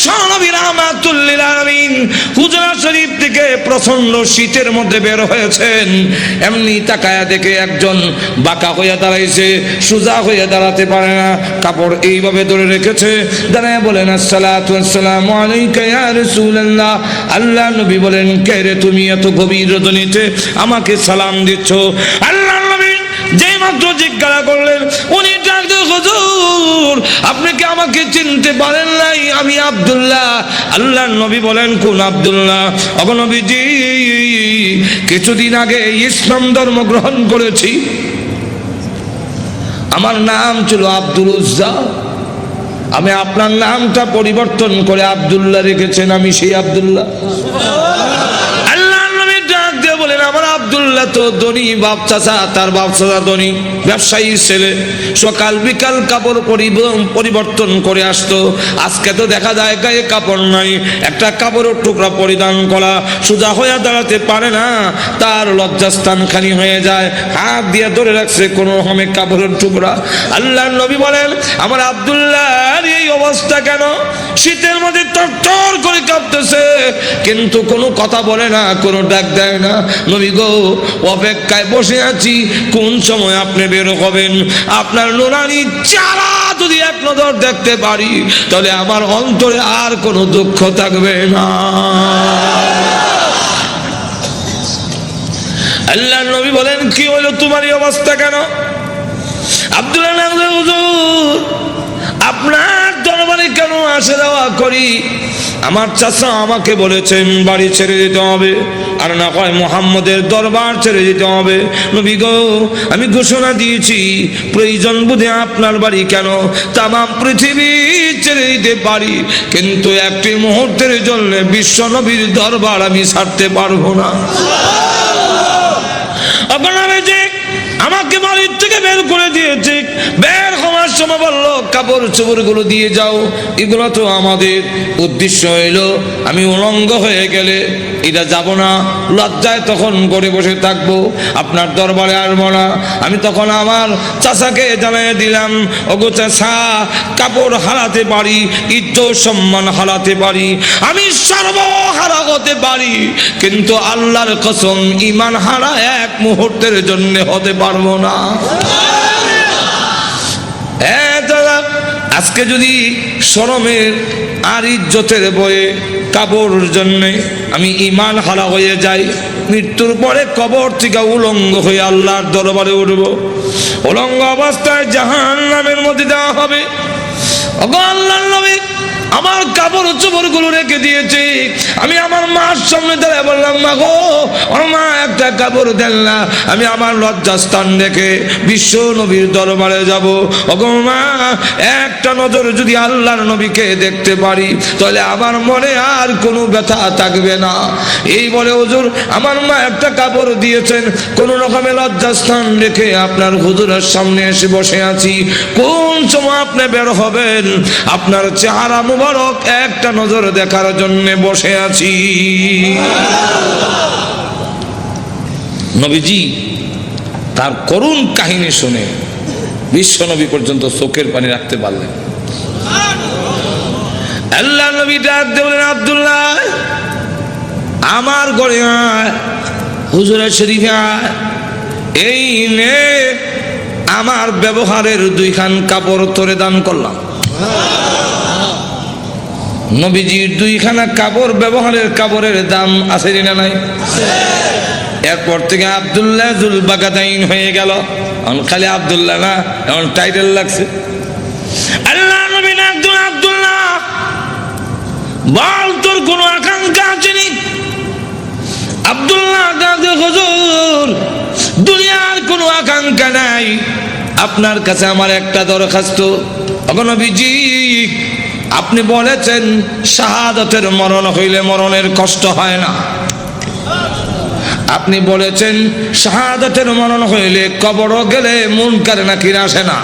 বিশ্ব নবী রাহমাতুল লিল আলামিন হুজরা শরীফ থেকে প্রচন্ড শীতের মধ্যে বের হয়েছেন। এমনি তাকায়া দেখে একজন বাঁকা হয়ে দাঁড়াইছে, সোজা হয়ে দাঁড়াতে পারে না, কাপড় এইভাবে ধরে রেখেছে। দাঁড়ায় বলেন আসসালাতু ওয়াসসালামু আলাইকা ইয়া রাসূলুল্লাহ। আল্লাহ নবী বলেন, কে রে তুমি এত গভীর রজনীতে আমাকে সালাম দিচ্ছ? আল্লাহ নবী যেই মাত্র জিজ্ঞাসা করলেন, উনি ডাকতে, হুজুর আপনি কি আমাকে চিনতে পারেন নাই? আমি আব্দুল্লাহ। আল্লাহ নবী বলেন, কোন আব্দুল্লাহ? ওগো নবীজি, কিছুদিন আগে ইসলাম ধর্ম গ্রহণ করেছি। আমার নাম ছিল আব্দুল উজ্জা, আমি আপনার নামটা পরিবর্তন করে আব্দুল্লাহ রেখেছেন, আমি সেই আব্দুল্লাহ। বলেন, আমার আব্দুল্লাহ তো ধনী বাপ চাচা, তার বাপ চাচা ধনী ব্যবসায়ী ছেলে, সকাল বিকাল কাপড় পরিবর্তন করে আসতো। আজকে তো দেখা যায় গায়ে কাপড় নাই, একটা কাপড়ের টুকরা পরিধান করা, সোজা হয়ে দাঁড়াতে পারে না, তার লজ্জাস্থান খানি হয়ে যায়, হাত দিয়ে ধরে রাখছে কোন রকমের কাপড়ের টুকরা। আল্লাহ নবী বলেন, আমার আব্দুল্লাহর এই অবস্থা কেন? শীতের মধ্যে তরতর করে কাঁপতেছে, কিন্তু কোনো কথা বলে না, কোনো ডাক দেয় না। নবী গো, অপেক্ষায় বসে আছি, কোন সময় আপনি বের হবেন। আপনার নুরানি চেহারা যদি এক নজর দেখতে পারি, তাহলে আমার অন্তরে আর কোনো দুঃখ থাকবে না। আল্লাহ নবী বলেন, কি হলো তোমার এই অবস্থা কেন? আব্দুল্লাহ, হুজুর আপনার দরবারে কেন আসা যাওয়া করি? আমার চাচা আমাকে বলেছেন বাড়ি ছেড়ে দিতে হবে, আর না হয় মুহাম্মদের দরবার ছেড়ে দিতে হবে। নবী গো, আমি ঘোষণা দিয়েছি, প্রয়োজন বুঝে আপনার বাড়ি কেন, তামাম পৃথিবী ছেড়ে দিতে পারি, কিন্তু একটি মুহূর্তের জন্য বিশ্ব নবীর দরবার আমি ছাড়তে পারবো না। আমাকে বাড়ির থেকে বের করে দিয়েছে, বের হওয়ার সময় বললো কাপড় চোপড় গুলো দিয়ে যাও, এগুলো তো আমাদের। উদ্দেশ্য হইলো আমি উলঙ্গ হয়ে গেলে এটা যাব না, লজ্জায় তখন করে বসে থাকবো, আপনার দরবারে আসবো না। আমি তখন আমার চাচাকে জানিয়ে দিলাম, ওগো চাচা, কাপড় হারাতে পারি, ইজ্জত সম্মান হারাতে পারি, আমি সর্বহারা হতে পারি, কিন্তু আল্লাহর কসম ঈমান হারা এক মুহূর্তের জন্য হতে পারবো না। আজকে যদি শরমের আর ইজ্জতের বয়ে কাপড়ের জন্য আমি ঈমান হারা হয়ে যাই, মৃত্যুর পরে কবর থেকে উলঙ্গ হয়ে আল্লাহর দরবারে উঠব, উলঙ্গ অবস্থায় জাহান্নামের মধ্যে দেওয়া হবে। আল্লাহর নবী আমার কাপড় চোপড় গুলো রেখে দিয়েছে। আমি আমার মার সামনে দাঁড়ায় বললাম, মা গো, আমার মা একটা কাপড় দেন না, আমি আমার লজ্জাস্থান রেখে বিশ্ব নবীর দরবারে যাব। ওগো মা, একটা নজর যদি আল্লাহর নবীকে দেখতে পারি, তাহলে আমার মনে আর কোনো ব্যথা থাকবে না। এই বলে হুজুর আমার মা একটা কাপড় দিয়েছেন, কোন রকমে লজ্জাস্থান রেখে আপনার হুজুরের সামনে এসে বসে আছি। কোন সময় আপনি বের হবেন, আপনার চেহারা মুবারক একটা নজর দেখার জন্য বসে আছি। নবীজি তার করুণ কাহিনী শুনে বিশ্ব নবী পর্যন্ত চোখের পানি রাখতে পারলেন। আল্লাহ নবী ডাক দিয়ে বলেন, আব্দুল্লাহ আমার ঘরে আয়, হুজুরের শরীফে আয়, এই নে আমার ব্যবহারের দুইখান কাপড় তোরে দান করলাম। নবীজির দুইখানা কাপড়, ব্যবহারের কাপড়ের দাম আছে না নাই? এরপর থেকে আব্দুল্লাহ জুল বাগাদাইন হয়ে গেল। এখন খালি আব্দুল্লাহ না, এখন টাইটেল লাগছে। আল্লাহ নবী আব্দুল্লাহ বল, তোর কোন আকাঙ্ক্ষা আছে নি? আব্দুল্লাহ হুজুর দুনিয়ার কোনো আকাঙ্ক্ষা নাই, আপনার কাছে আমার একটা দরখাস্ত। নবীজি আপনি বলেছেন শাহাদাতের মরণ হইলে মরণের কষ্ট হয় না, আপনি বলেছেন শাহাদাতের মরণ হইলে কবর গেলে মুনকার নাকির আসে না,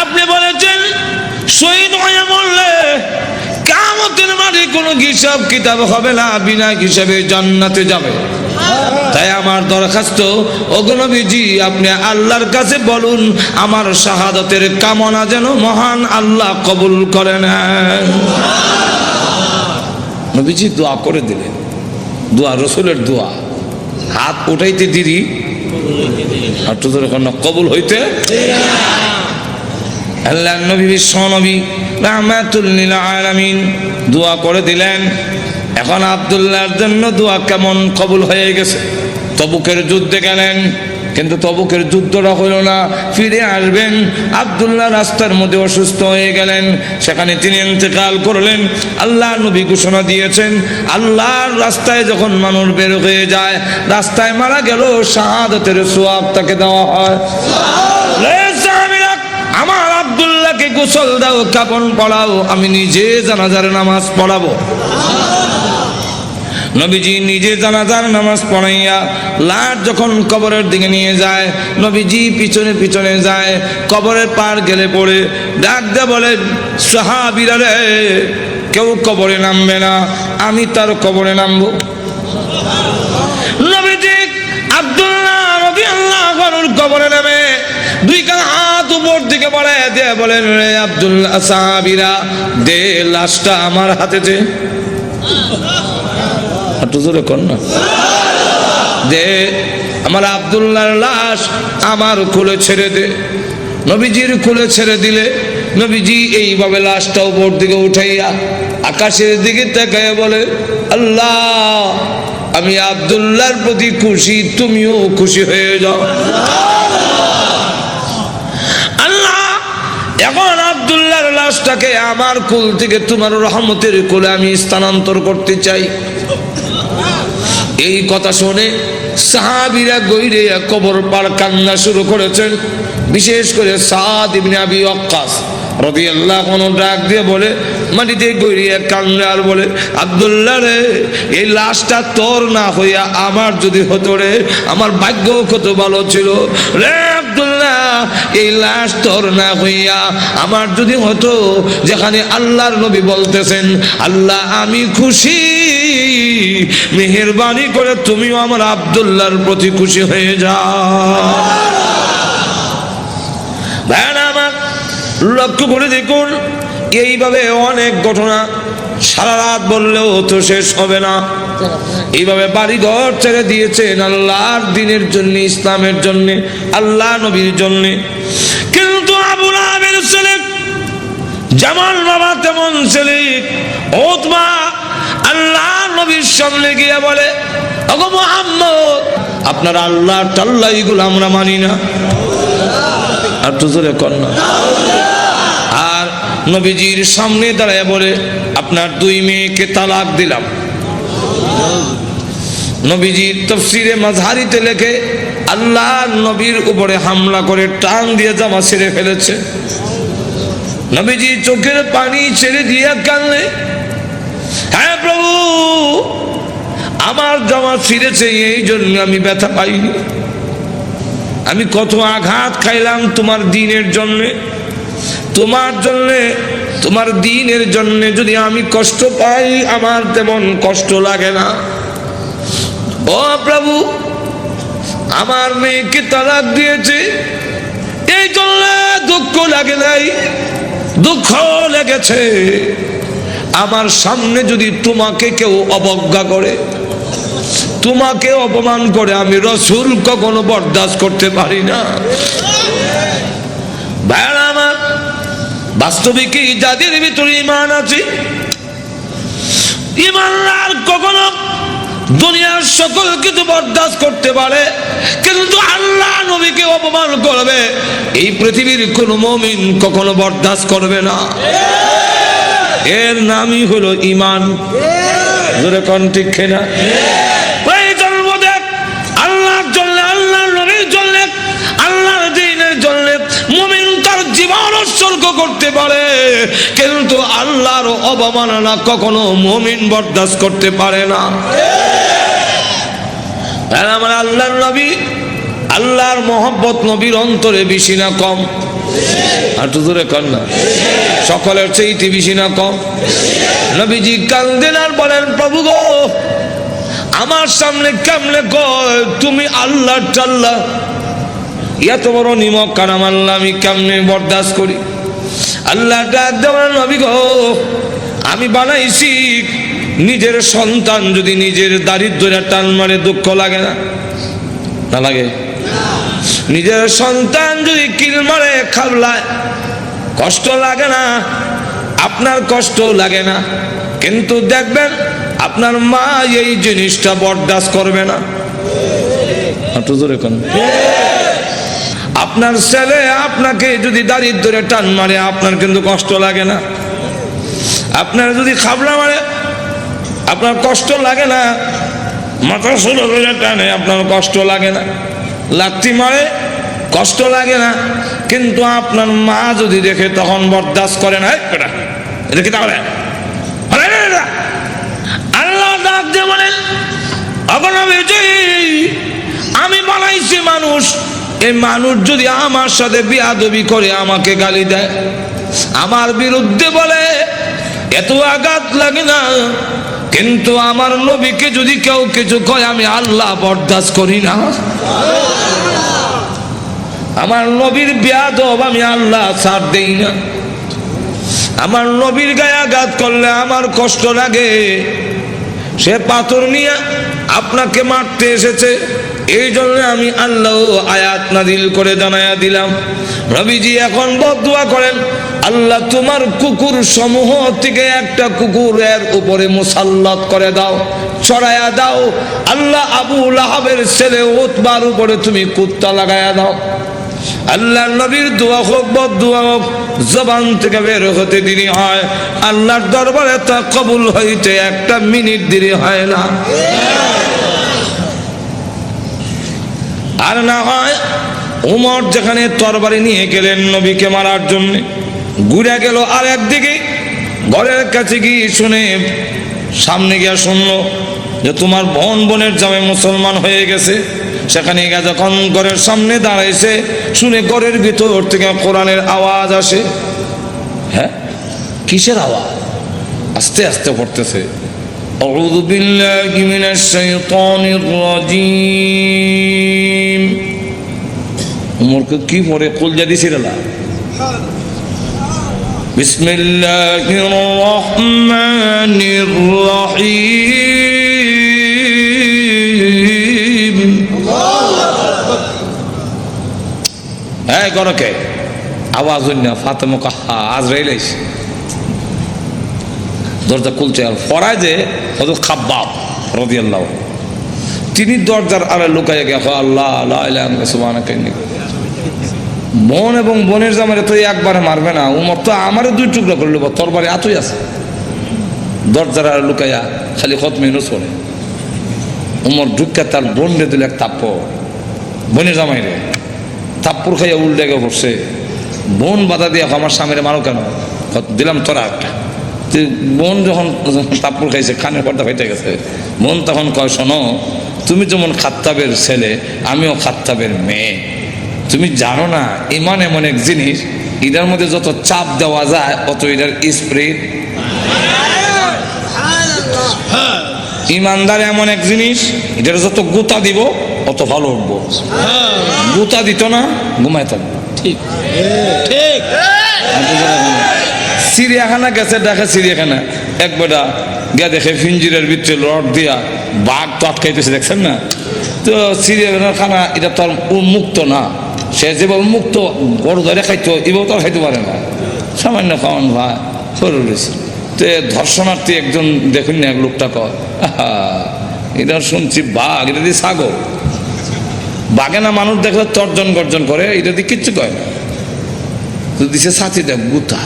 আপনি বলেছেন শহীদ হয়ে মরলে কিয়ামতের মাঠে কোনো হিসাব কিতাব হবে না, বিনা হিসাবে জান্নাতে যাবে। তাই আমার দরখাস্ত, ওগো নবীজি আপনি আল্লাহর কাছে বলুন আমার শাহাদাতের কামনা যেন মহান আল্লাহ কবুল করে নেন। নবীজি দোয়া করে দিলেন, দোয়া রাসূলের দোয়া, হাত উঠাইতে দেরি আর তো কবুল হইতে। আল্লাহ নবী বিশ্ব নবী রাহমাতুল লিল আলামিন দোয়া করে দিলেন। এখন আব্দুল্লাহর জন্য দোয়া কেমন কবুল হয়ে গেছে। তবুকের যুদ্ধে গেলেন, কিন্তু তবুকের যুদ্ধটা হইল না, ফিরে আসবেন। আব্দুল্লাহ রাস্তার মধ্যে অসুস্থ হয়ে গেলেন, সেখানে তিনি ইন্তেকাল করলেন। আল্লাহ নবী ঘোষণা দিয়েছেন, আল্লাহর রাস্তায় যখন মানুষ বের হয়ে যায়, রাস্তায় মারা গেল শাহাদাতের সওয়াব তাকে দেওয়া হয়। আমার আব্দুল্লাহকে গোসল দাও, কাফন পরাও, আমি নিজে জানাজার নামাজ পড়াবো। নবীজি নিজে জানাজার নামাজ পড়াইয়া লাশ যখন কবরের দিকে নিয়ে যায়, নবীজি পিছনে পিছনে যায়। কবরের পার গেলে পড়ে ডাক দিয়ে বলে, সাহাবীরা রে, কেউ কবরে নামবে না, আমি তার কবরে নামবো। নবীজি আব্দুল্লাহ রাদিয়াল্লাহু আনহুর কবরে নামে দুই কাঁধ হাত উপর দিকে বাড়ায় দিয়ে বলেন, রে আব্দুল্লাহ, সাহাবীরা দে লাশটা আমার হাতে দে। দে আমার আব্দুল্লাহর লাশ আমার কোলে ছেড়ে দে। নবীজির কোলে ছেড়ে দিলে নবীজি এইভাবে লাশটা উপর দিকে উঠাইয়া আকাশের দিকে তাকায় বলে, আল্লাহ আমি আব্দুল্লাহর প্রতি খুশি, তুমিও খুশি হয়ে যাও। আল্লাহ এখন আব্দুল্লাহর লাশটাকে আমার কোল থেকে তোমার রহমতের কোলে আমি স্থানান্তর করতে চাই। এই কথা শুনে সাহাবীরা গইরে কবর পার কান্না শুরু করেছেন। বিশেষ করে সাদ ইবনে আবি ওয়াক্কাস রাদিয়াল্লাহু আনহু ডাক দিয়ে বলে, মাটিতে গইরে কান্না আর বলে, আব্দুল্লাহ রে, এই লাশটা তোর না হইয়া আমার যদি হতো রে, আমার ভাগ্য কত ভালো ছিল রে আব্দুল্লাহ। এই লাশ তোর না হইয়া আমার যদি হতো, যেখানে আল্লাহর নবী বলতেছেন, আল্লাহ আমি খুশি, মেহেরবানি করে তুমিও আমার আব্দুল্লাহর প্রতি খুশি হয়ে যাও। আমার লক্ষ্য করে দেখুন, এইভাবে অনেক ঘটনা সারা রাত বললেও তো শেষ হবে না। এইভাবে বাড়ি ঘর ছেড়ে দিয়েছেন আল্লাহর দ্বীনের জন্য, ইসলামের জন্য, আল্লাহ নবীর জন্য। কিন্তু আবু লাহাবের ছেলে যেমন বাবা তেমন ছেলে উতবা আল্লাহ নবীর সামনে গিয়ে বলে, ওগো মুহাম্মদ, আপনার আল্লাহর তাল্লা এগুলো আমরা মানি না। আর তো জোরে কর না। আর নবীজির সামনে দাঁড়ায় বলে, আপনার দুই মেয়েকে তালাক দিলাম। নবীজির তাফসীরে মাযহারিতে লেখে, আল্লাহ নবীর উপরে হামলা করে টান দিয়ে জামা ছেড়ে ফেলেছে। নবীজি চোখের পানি ছেড়ে দিয়ে কাঁদলে, হ্যাঁ প্রভু, আমার জামা ছিঁড়েছে এই জন্য আমি ব্যথা পাইনি। আমি কত আঘাত খাইলাম তোমার দ্বীনের জন্য, তোমার জন্য, তোমার দ্বীনের জন্য যদি আমি কষ্ট পাই, আমার তেমন কষ্ট লাগে না। ও প্রভু, আমার মেয়েকে তালাক দিয়েছে, এই জন্য দুঃখ লাগে নাই, দুঃখ লেগেছে। আমার সামনে যদি তোমাকে কেউ অবজ্ঞা করে, তোমাকে অপমান করে, আমি রাসূল কখনো বরদাস্ত করতে পারি না। ভাইরা আমার, বাস্তবিকই যাদের ভিতরে ঈমান আছে, ঈমানদার কখনো দুনিয়ার সকল কিছু বরদাস্ত করতে পারে, কিন্তু আল্লাহ নবীকে অপমান করবে, এই পৃথিবীর কোন মুমিন কখনো বরদাস্ত করবে না। এর নামই হলো ঈমান। জোরে কোন ঠিক কিনা? আল্লাহর জন্য, আল্লাহর নবীর জন্য, আল্লাহর দ্বীনের জন্য মুমিন তার জীবন উৎসর্গ করতে পারে, কিন্তু আল্লাহর অবমাননা কখনো মুমিন বরদাস্ত করতে পারে না। আমার আল্লাহর নবী, আল্লাহর মহব্বত নবীর অন্তরে বেশি না কম? আর তো জোরে কর না। সকলের চেয়ে বেশি না কম? নবীজি কান্দেন আর বলেন, প্রভু গো, আমার সামনে কেমনে কয় তুমি আল্লাহ টাল্লাহ, এত বড় নিমক কারাম আল্লাহ আমি কেমনে বরদাস্ত করি? আল্লাহ ডাক দেওয়ার নবী গো, আমি বানাইছি নিজের সন্তান যদি নিজের দারিদ্র্যের টান মারে দুঃখ লাগে না? না লাগে? নিজের সন্তান যদি কিল মারে খাবলায় কষ্ট লাগে না? আপনার কষ্ট লাগে না, কিন্তু দেখবেন আপনার মা এই জিনিসটা বরদাস্ত করবে না। আপনার ছেলে আপনাকে যদি দারিদ্র্যের টান মারে আপনার কিন্তু কষ্ট লাগে না? আপনার যদি খাবলা মারে আপনার কষ্ট লাগে না? মাথা ষোলো টানে আপনার কষ্ট লাগে না? লাথি মারে কষ্ট লাগে না, কিন্তু আপনার মা যদি দেখে তখন বরদাস্ত করে না। এটা কি তাহলে আল্লাহ ডাক দিয়ে বলেন, আমি বানাইছি মানুষ, এই মানুষ যদি আমার সাথে বেয়াদবি করে, আমাকে গালি দেয়, আমার বিরুদ্ধে বলে, এত আঘাত লাগে না, কিন্তু আমার নবীকে যদি কেউ কিছু কয় আমি আল্লাহ বরদাস্ত করি না। আমার নবীর বেয়াদব আমি আল্লাহ ছাড় দেই না। আমার নবীর গায়ে আঘাত করলে আমার কষ্ট লাগে। সে পাথর নিয়ে আপনাকে মারতে এসেছে, এই জন্য আমি আল্লাহ আয়াত নাযিল করে জানায়া দিলাম। নবীজি এখন বদদুয়া করেন, আল্লাহ তোমার কুকুর সমূহ থেকে একটা কুকুরের উপরে মুসাল্লাত করে দাও, ছড়ায়া দাও। আল্লাহ আবু লাহাবের ছেলে উতবার উপরে তুমি কুত্তা লাগায়া দাও। আল্লাহ নবীর দোয়া হোক বদদুয়া হোক, জবান থেকে বের হতে দেরি হয়, আল্লাহর দরবারে তা কবুল হইতে একটা মিনিট দেরি হয় না। আর না হয় উমর যেখানে তরবারি নিয়ে গেলেন নবীকে মারার জন্য, ঘুরে গেল আর একদিকে ঘরের কাছে গিয়ে শুনে, সামনে গিয়া শুনলো যে তোমার বোনের জামাই মুসলমান হয়ে গেছে। সেখানে গিয়ে যখন ঘরের সামনে দাঁড়াইছে, শুনে ঘরের ভিতর থেকে কোরআনের আওয়াজ আসে। হ্যাঁ, কিসের আওয়াজ? আস্তে আস্তে পড়তেছে, আউযু বিল্লাহি মিনাশ শাইতানির রাজিম। উমরকে কি পড়ে কলজা দিছিল না? বিসমিল্লাহির রহমানির রহিম। হ্যাঁ, গরকে আওয়াজ হইনা ফাতেমা কাহা আজরাইল আইছে, দরজা খুলছে। আর ফরায় যে হযরত খাব্বাব রাদিয়াল্লাহু, তিনি দরজার আড়ে লুকাইয়া গিয়া আল্লাহ লা ইলাহা ইল্লাল্লাহ সুবহানাকা ইন্নী। বোন এবং বোনের জামারে তো একবারে মারবে না, উমর তো আমারও দুই টুকরা করে নেব, তরবারি আতুই আছে। দরজার আড়ে লুকাইয়া খালি খতমে ইউনূস পড়ে। উমর ঢুকা তার বোন রে দিল এক থাপ্পড়, বোনের জামাই রে থাপ্পড় খাইয়া উল্টে গিয়ে পড়ছে। বোন বাধা দিয়ে আমার স্বামীরে মারো কেন? দিলাম তোরা একটা। বোন যখন থাপ্পড় খাইছে, কানের পর্দা ফেটে গেছে। বোন তখন কয়, শোনো, তুমি যেমন খাত্তাবের ছেলে, আমিও খাত্তাবের মেয়ে। তুমি জানো না ইমান এমন এক জিনিস, এটার মধ্যে যত চাপ দেওয়া যায় অত এটার স্প্রিড। ইমানদার এমন এক জিনিস, এটার যত গুতা দিব অত ভালো উঠবো। গুতা দিত না, ঘুমায় থাকবো। ঠিক ঠিক। চিড়িয়াখানা গেছে, দেখে চিড়িয়াখানা এক বেটা গিয়া দেখে ফিঞ্জিরের ভিতরে রড দিয়া বাঘ তো আটকাইতেছে, দেখছেন না? তো চিড়িয়াখানার খানা এটা তো আর মুক্ত না, সে যেভাবে মুক্ত বড় ধরে খাইতো এভাবে তো আর খাইতে পারে না, সামান্য খাওয়ান ভাই সরু রয়েছে। তো ধর্ষণার্থী একজন দেখুন না, এক লোকটা কয়, এটা শুনছি বাঘ, এটা দিয়ে ছাগল। বাঘে না মানুষ দেখলে তর্জন গর্জন করে, এটা দিয়ে কিচ্ছু কয় না। তো দিছে ছাতি দেখ গুতা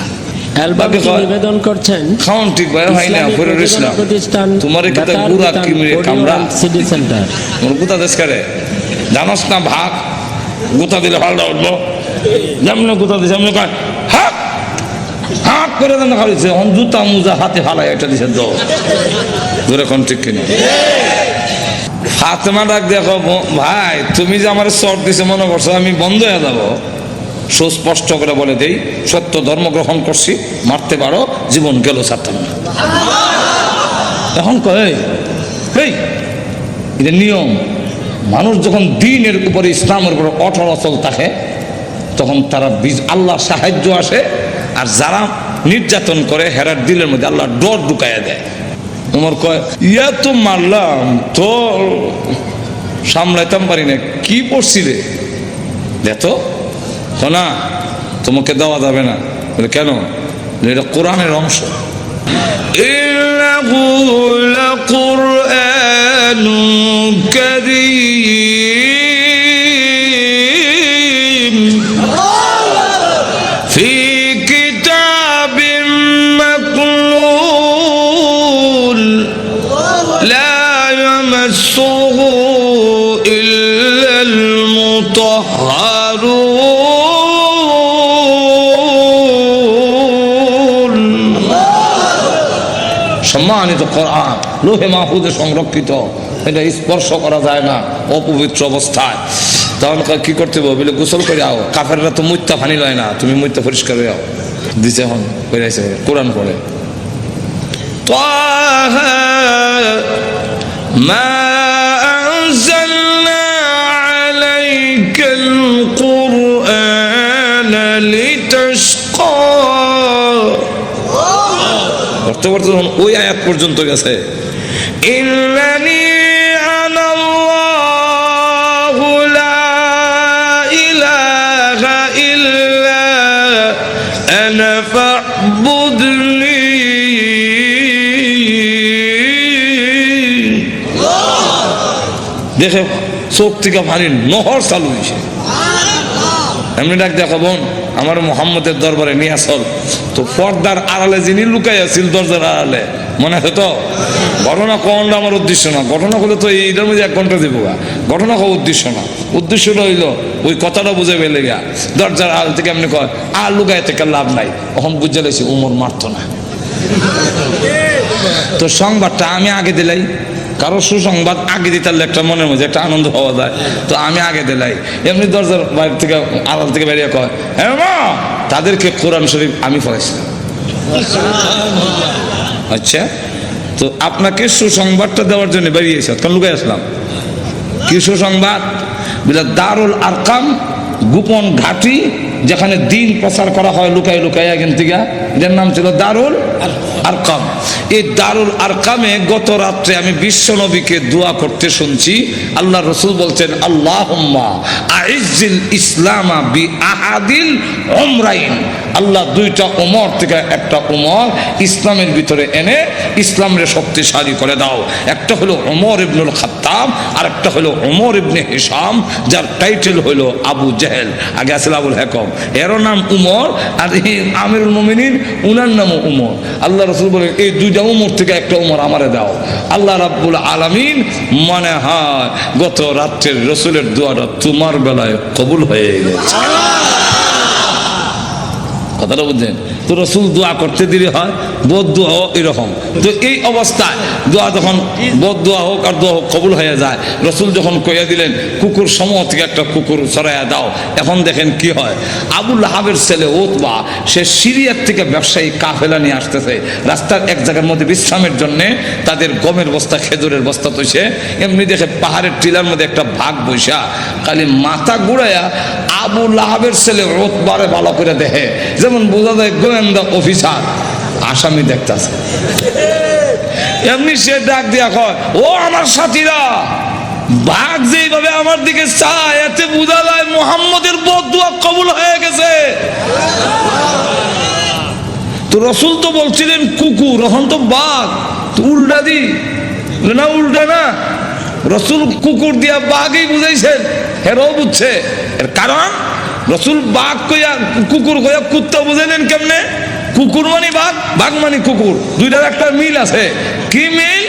নিবেদন করছেন খাওয়ান ঠিক ভাই হয় না ফরিদুল ইসলাম তোমার কি তা গুড়া কিমরে কামড়া সিটি সেন্টার মোর গুতা দেশ করে জানোস না ভাগ গুতা দিলে ভালো উঠবো। যেমন গুতা দিছে আমি কয় হাক হাক করে দেন খাইছে, এখন জুতা মুজা হাতে ফালাই এটা দিছে দো ধরে কোন ঠিক কিনা। ফাতেমা ডাক দেখো, ভাই তুমি যে আমার চট দিছে মনে করছো আমি বন্ধ হয়ে যাবো? সুস্পষ্ট করে বলে দেই, সত্য ধর্ম গ্রহণ করছি, মারতে পারো, জীবন গেল ছাড়তাম না। এখন কই এটা নিয়ম। মানুষ যখন দিনের উপরে ইসলামের উপরে অটল অচল থাকে তখন তারা আল্লাহ সাহায্য আসে, আর যারা নির্যাতন করে হেরার দিলের মধ্যে আল্লাহ ডর ঢুকাইয়া দেয়। তোমার কয় ইয়া তো মারলাম তো সামলাইতাম পারি না, কি পড়ছি রে দেখো না, তোমাকে দেওয়া যাবে না। বলে কেন? এটা কোরআনের অংশ। ইন্নাহু লাকুরআনুন কারীম ফি কিতাবিম মাকনুন লা ইয়ামাসসুহু ইল্লাল মুতাহহারুন। সম্মানিত কোরআন লোহে মাহফুজে সংরক্ষিত, এটা স্পর্শ করা যায় না অপবিত্র অবস্থায়। তখন কি করতে হবে? বলে গোসল করে আও, কাফেররা তো মুত্তা ফানি লয় না, তুমি মুত্তা পরিষ্কার হয়ে আও দিছে। এখন বেরাইছে কোরআন পড়ে তাহা মা আনজালনা আলাইকাল কুরআনা লিতাশকা। বর্তমান ওই আয়াত পর্যন্ত গেছে ইন্নানি আনাল্লাহু লা ইলাহা ইল্লা আনা ফা'বুদনি। দেখে চোখ থেকে পানির নহর চালু হয়েছে। এমনি ডাক দেখা বোন আমার মোহাম্মদের দরবারে নিয়ে আসল, তো পর্দার আড়ালে যিনি লুকাই আছিল দরজার আড়ালে, মনে আছে তো? ঘটনা কোনটা আমার উদ্দেশ্য না, ঘটনা হলে তো এইটার মধ্যে 1 ঘন্টা দেবো। ঘটনা হওয়া উদ্দেশ্য না, উদ্দেশ্যটা হইলো ওই কথাটা বুঝে পেলে গা দরজার আড়াল থেকে এমনি কয় আর লুকাই থেকে লাভ নাই। তখন বুঝে লেছি উমর মারতো না। তো সংবাদটা আমি আগে দিলাই, কারো সুসংবাদ আগে দিতে একটা মনের মধ্যে একটা আনন্দ পাওয়া যায়, তো আমি আগে দিলাই। এমনি দরজার বাইরে থেকে আড়াল থেকে বেরিয়ে কয় হ্যাঁ মা, তাদেরকে কোরআন শরীফ আমি পড়াইছিলাম। আচ্ছা, তো আপনাকে সুসংবাদটা দেওয়ার জন্য বেরিয়েছে, তখন লুকাই আসলাম। কি সুসংবাদ? বলে দারুল আরকাম গোপন ঘাঁটি, যেখানে দিন প্রচার করা হয় লুকাই লুকাই এখান থেকে, এটার নাম ছিল দারুল আরকাম। এই দারুল আরকামে গত রাত্রে আমি বিশ্ব নবীকে দোয়া করতে শুনছি। আল্লাহ রসুল বলছেন আল্লাহুম্মা আইজ্জিল ইসলামা বি আহাদিল উমরাইন। আল্লাহ 2টা উমর থেকে একটা উমর ইসলামের ভিতরে এনে ইসলামের শক্তিশালী করে দাও। একটা হলো উমর ইবনুল খাত্তাব, আর একটা হলো উমর ইবনে হিশাম, যার টাইটেল হলো আবু জেহেল। আগে আসলে আবুল হেকম, এরও নাম উমর, আর এই আমিরুল মুমিনিন উনার নামও উমর। আল্লাহ রসুল বলে এই 2টা উমর থেকে একটা উমর আমারে দাও। আল্লাহ রাব্বুল আলামিন মনে হয় গত রাত্রের রসুলের দোয়াটা তোমার বেলায় কবুল হয়ে গেছে। কথাটা বুঝলেন তো? রসুল দোয়া করতে দেরি হয়, বোধ দোয়া হোক এরকম। তো এই অবস্থায় দোয়া যখন বোধ দোয়া হোক আর দোয়া হোক কবুল হয়ে যায়, রসুল যখন কইয়া দিলেন কুকুর সমূহ থেকে একটা কুকুর ছড়াইয়া দাও, এখন দেখেন কি হয়। আবু লাহাবের ছেলে উতবা, সে সিরিয়ার থেকে ব্যবসায়ী কাফেলা নিয়ে আসতেছে। রাস্তার এক জায়গার মধ্যে বিশ্রামের জন্যে তাদের গমের বস্তা খেজুরের বস্তা তৈছে। এমনি দেখে পাহাড়ের টিলার মধ্যে একটা ভাগ বৈশা, খালি মাথা ঘুরাইয়া আবু লাহাবের ছেলে উতবারে ভালো করে দেখে, যেমন বোঝা যায় গোয়েন্দা অফিসার আসামি দেখতেছে। এমনি সে ডাক দিয়া কয় ও আমার সাথীরা, বাঘ যেইভাবে আমার দিকে চায় এতে বোঝা যায় মুহাম্মদের বদদুয়া কবুল হয়ে গেছে। তো রসুল তো বলছিলেন কুকুর, এখন তো বাঘ, তো উল্টা দি না, উল্টা না, রসুল কুকুর দিয়া বাঘই বুঝাইছেন। হেরাও বুঝছে, এর কারণ রসুল বাঘ কইয়া কুকুর কইয়া কুত্তা বুঝাইলেন কেমনে? কুকুর মানে বাঘ, বাঘ মানে কুকুর, 2টার একটা মিল আছে। কি মিল?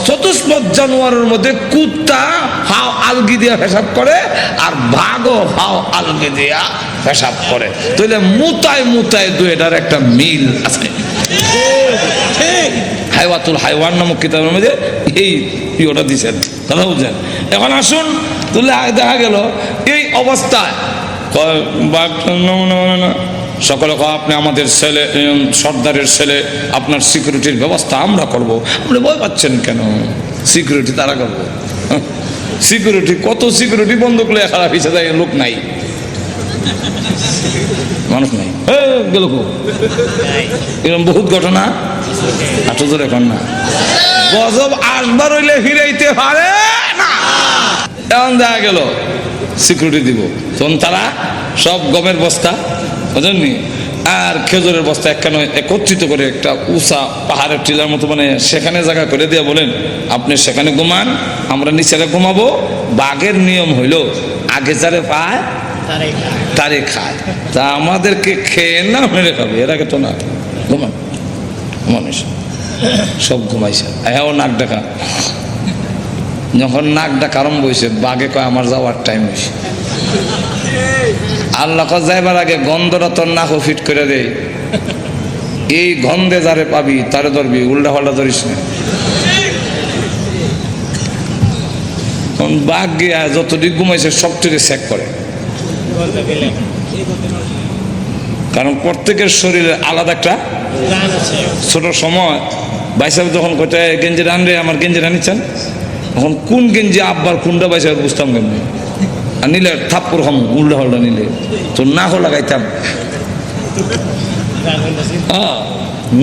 চতুষ্পদ জানোয়ারের মধ্যে কুত্তা হাও আলগি দিয়া পেশাব করে, আর বাঘও হাও আলগি দিয়া পেশাব করে। তাহলে মুতায় মুতায় 2টার একটা মিল আছে। হাইওয়াতুল হাইওয়ান নামক কিতাবের মধ্যে এই ইয়েটা দিচ্ছেন, কথা বুঝছেন? এখন আসুন, তাহলে দেখা গেল এই অবস্থায় বাঘ না সকলে আপনি আমাদের ছেলে, সর্দারের ছেলে, আপনার সিকিউরিটির ব্যবস্থা আমরা করব। আপনি ভয় পাচ্ছেন কেন? সিকিউরিটি তারা করবো। সিকিউরিটি, কত সিকিউরিটি বন্ধ করলে খারাপ হিসেবে যায়, লোক নাই, মানুষ নাই, গেল এরকম বহুত ঘটনা। আটো জোরে এখন না, গজব আসবার হইলে ফিরাইতে পারে না। এমন দেখা গেল সিকিউরিটি দিব, তখন তারা সব গমের বস্তা বুঝলেননি আর খেজুরের বস্তা একখানে একত্রিত করে একটা উঁচা পাহাড়ের টিলার মতো মানে সেখানে জায়গা করে দিয়ে বলেন আপনি সেখানে ঘুমান, আমরা নিচেরে ঘুমাবো। বাঘের নিয়ম হইল আগে যারে পায় তারে খায়, তা আমাদেরকে খেয়ে না মেরে খাবে, এর আগে তো না। ঘুমান মানুষ সব ঘুমাইছে, হ্যাঁ ও নাক ডাকা। যখন নাক ডাকা আরম্ভ হয়েছে বাঘে কয় আমার যাওয়ার টাইম হয়েছে। আল্লাহ যাইবার আগে গন্ধটা তোর নাকও ফিট করে দেয়, এই গন্ধে যারে পাবি তারে ধরবি, উল্টা পাল্টা ধরিস না। বাঘ গিয়া যতটুকু ঘুমাইছে সবটুকু চেক করে, কারণ প্রত্যেকের শরীরে আলাদা একটা ছোট সময় বাইসাব যখন কোথায় গেঞ্জি রান রে আমার গেঞ্জি রানিচ্ছেন, তখন কোন গেঞ্জি আব্বার কোনটা বাইসাব বুঝতাম কেমনি, আর নিলে থাপ্পর খাম উল্টা হল্টা নিলে তো নাকও লাগাইতাম,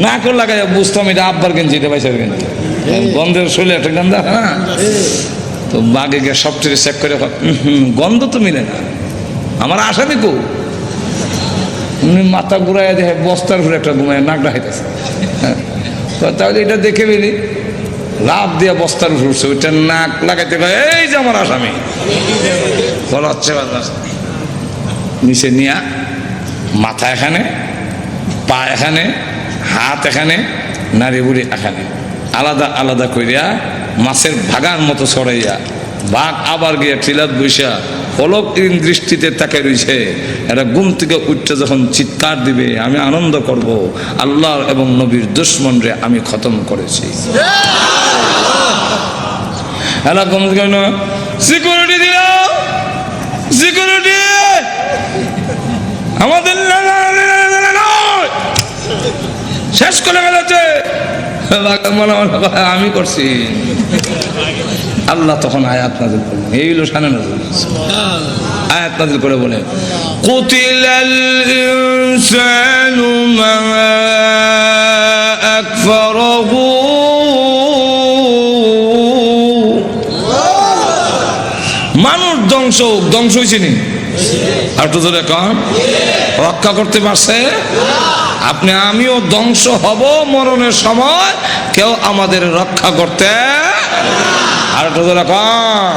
নাকও লাগাই বুঝতাম এটা আব্বার গেঞ্জি, এটা বাইসাব গেঞ্জি, গন্ধের শরীরে একটা গন্ধ হ্যাঁ। তো বাঘে গিয়ে সবচেয়ে চেক করে গন্ধ তো মিলে না, আমার আসামি কো মাথা ঘুরাই দেখে বস্তার ঘুরে একটা ঘুমায় নাক ডাকাইতেছে, তাহলে এটা দেখে বেরি লাভ দিয়া বস্তার উপর উঠছে, ওইটা নাক লাগাইতে এই যে আমার আসামি বলা হচ্ছে, নিচে নিয়া মাথা এখানে, পা এখানে, হাত এখানে, নাড়ি বুড়ি এখানে, আলাদা আলাদা করিয়া মাছের ভাগার মতো ছড়াইয়া বাঘ আবার গিয়া টিলাত বৈশা পলক দৃষ্টিতে তাকে রয়েছে। এরা ঘুম থেকে উঠতে যখন চিৎকার দিবে আমি আনন্দ করব, আল্লাহর এবং নবীর দুশমন রে আমি খতম করেছি। এরা ঘুম থেকে সিকিউরিটি দিল, সিকিউরিটি আমাদের শেষ করে ফেলেছে, আমি করছি। আল্লাহ তখন আয়াত নাযিল করলেন, এই হলো শানে নজুল। আয়াত নাযিল করে বলে কুতিলাল ইনসানু মা আকফারাহু, মানুষ ধ্বংস হয়েছে নি, আর তো জোরে কম রক্ষা করতে পারছে। আপনি আমিও ধ্বংস হব মরণের সময়, কেউ আমাদের রক্ষা করতে আর তো জোরে কম